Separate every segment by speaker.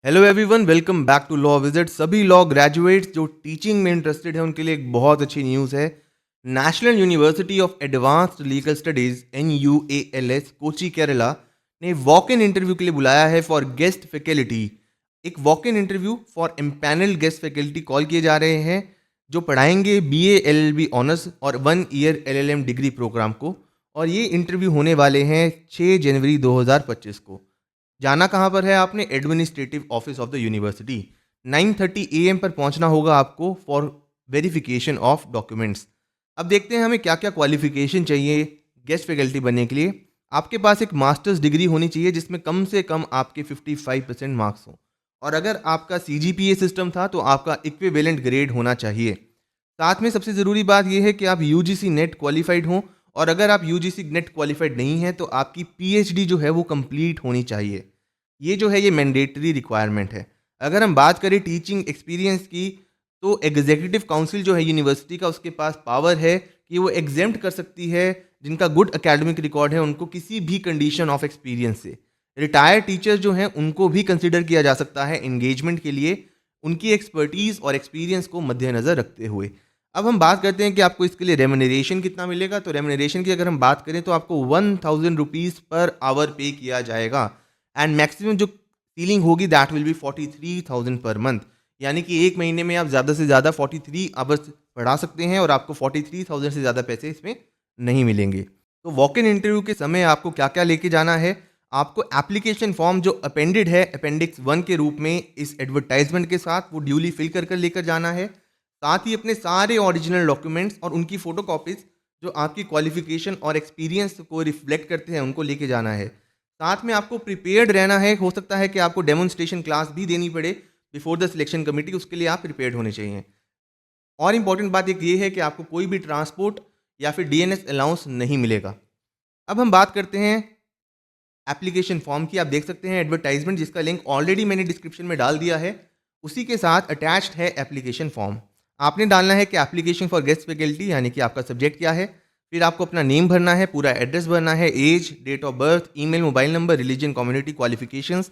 Speaker 1: Hello everyone, welcome back to law visit. सभी law graduates जो teaching में interested है उनके लिए एक बहुत अच्छी न्यूज़ है। National University of Advanced Legal Studies NUALS Kochi Kerala ने वॉक इन इंटरव्यू के लिए बुलाया है फॉर गेस्ट फैकल्टी। एक walk in interview for empanel guest faculty call किए जा रहे हैं जो पढ़ाएंगे BA LLB ऑनर्स और 1 ईयर LLM डिग्री प्रोग्राम को। और ये इंटरव्यू होने वाले हैं 6 जनवरी 2025 को। जाना कहाँ पर है आपने? Administrative office of the university. 9:30 AM पर पहुंचना होगा आपको फॉर वेरिफिकेशन ऑफ डॉक्यूमेंट्स। अब देखते हैं हमें क्या क्या क्वालिफिकेशन चाहिए गेस्ट फैकल्टी बनने के लिए। आपके पास एक मास्टर्स डिग्री होनी चाहिए जिसमें कम से कम आपके 55% मार्क्स हों, और अगर आपका CGPA सिस्टम था तो आपका इक्विवेलेंट ग्रेड होना चाहिए। साथ में सबसे ज़रूरी बात यह है कि आप UGC नेट क्वालिफाइड हों, और अगर आप UGC नेट क्वालिफाइड नहीं हैं तो आपकी PhD जो है वो कंप्लीट होनी चाहिए। ये जो है ये मैंडेटरी रिक्वायरमेंट है। अगर हम बात करें टीचिंग एक्सपीरियंस की, तो एग्जीक्यूटिव काउंसिल जो है यूनिवर्सिटी का, उसके पास पावर है कि वो एग्जेम्प्ट कर सकती है जिनका गुड एकेडमिक रिकॉर्ड है उनको किसी भी कंडीशन ऑफ एक्सपीरियंस से। रिटायर्ड टीचर्स जो हैं उनको भी कंसिडर किया जा सकता है एंगेजमेंट के लिए, उनकी एक्सपर्टीज़ और एक्सपीरियंस को मद्देनज़र रखते हुए। अब हम बात करते हैं कि आपको इसके लिए रेम्यूनरेशन कितना मिलेगा। तो रेम्यूनरेशन की अगर हम बात करें तो आपको 1000 रुपीज़ पर आवर पे किया जाएगा, एंड मैक्सिमम जो सीलिंग होगी that will be 43,000 per month. यानी कि एक महीने में आप ज़्यादा से ज़्यादा 43 आवर्स पढ़ा सकते हैं और आपको 43,000 से ज़्यादा पैसे इसमें नहीं मिलेंगे। तो वॉक इन इंटरव्यू के समय आपको क्या क्या लेके जाना है? आपको एप्लीकेशन फॉर्म जो अपेंडेड है अपेंडिक्स 1 के रूप में इस एडवर्टाइजमेंट के साथ, वो ड्यूली फिल कर लेकर जाना है। साथ ही अपने सारे ओरिजिनल डॉक्यूमेंट्स और उनकी फ़ोटो कॉपीज़ जो आपकी क्वालिफिकेशन और एक्सपीरियंस को रिफ्लेक्ट करते हैं उनको लेके जाना है। साथ में आपको प्रिपेयर्ड रहना है। हो सकता है कि आपको डेमोन्स्ट्रेशन क्लास भी देनी पड़े बिफोर द सिलेक्शन कमेटी, उसके लिए आप प्रिपेयर्ड होने चाहिए। और इम्पॉर्टेंट बात एक ये है कि आपको कोई भी ट्रांसपोर्ट या फिर DNS अलाउंस नहीं मिलेगा। अब हम बात करते हैं एप्लीकेशन फॉर्म की। आप देख सकते हैं एडवर्टाइजमेंट जिसका लिंक ऑलरेडी मैंने डिस्क्रिप्शन में डाल दिया है, उसी के साथ अटैच्ड है एप्लीकेशन फॉर्म। आपने डालना है कि एप्लीकेशन फॉर गेस्ट फैकल्टी, यानी कि आपका सब्जेक्ट क्या है। फिर आपको अपना नेम भरना है, पूरा एड्रेस भरना है, age, date of birth, email, mobile number, religion, community, qualifications.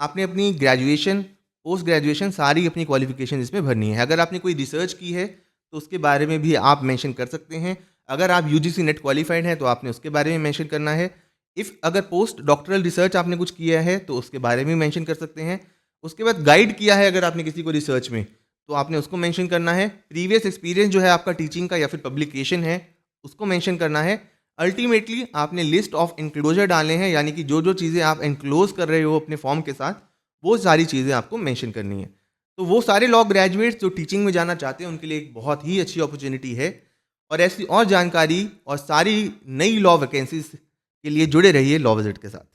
Speaker 1: आपने अपनी ग्रेजुएशन, पोस्ट ग्रेजुएशन, सारी अपनी क्वालिफिकेशन इसमें भरनी है। अगर आपने कोई रिसर्च की है तो उसके बारे में भी आप मेंशन कर सकते हैं। अगर आप UGC नेट क्वालिफाइड हैं तो आपने उसके बारे में मेंशन करना है। अगर पोस्ट डॉक्टरल रिसर्च आपने कुछ किया है तो उसके बारे में मेंशन कर सकते हैं। उसके बाद गाइड किया है अगर आपने किसी को रिसर्च में, तो आपने उसको मेंशन करना है। प्रीवियस एक्सपीरियंस जो है आपका टीचिंग का या फिर पब्लिकेशन है, उसको मेंशन करना है। अल्टीमेटली आपने लिस्ट ऑफ इंक्लोजर डालने हैं, यानी कि जो जो चीज़ें आप इंक्लोज कर रहे हो अपने फॉर्म के साथ, वो सारी चीज़ें आपको मेंशन करनी है। तो वो सारे लॉ ग्रेजुएट्स जो टीचिंग में जाना चाहते हैं उनके लिए एक बहुत ही अच्छी अपॉर्चुनिटी है। और ऐसी और जानकारी और सारी नई लॉ वैकेंसीज के लिए जुड़े रहिए लॉ विजिट के साथ।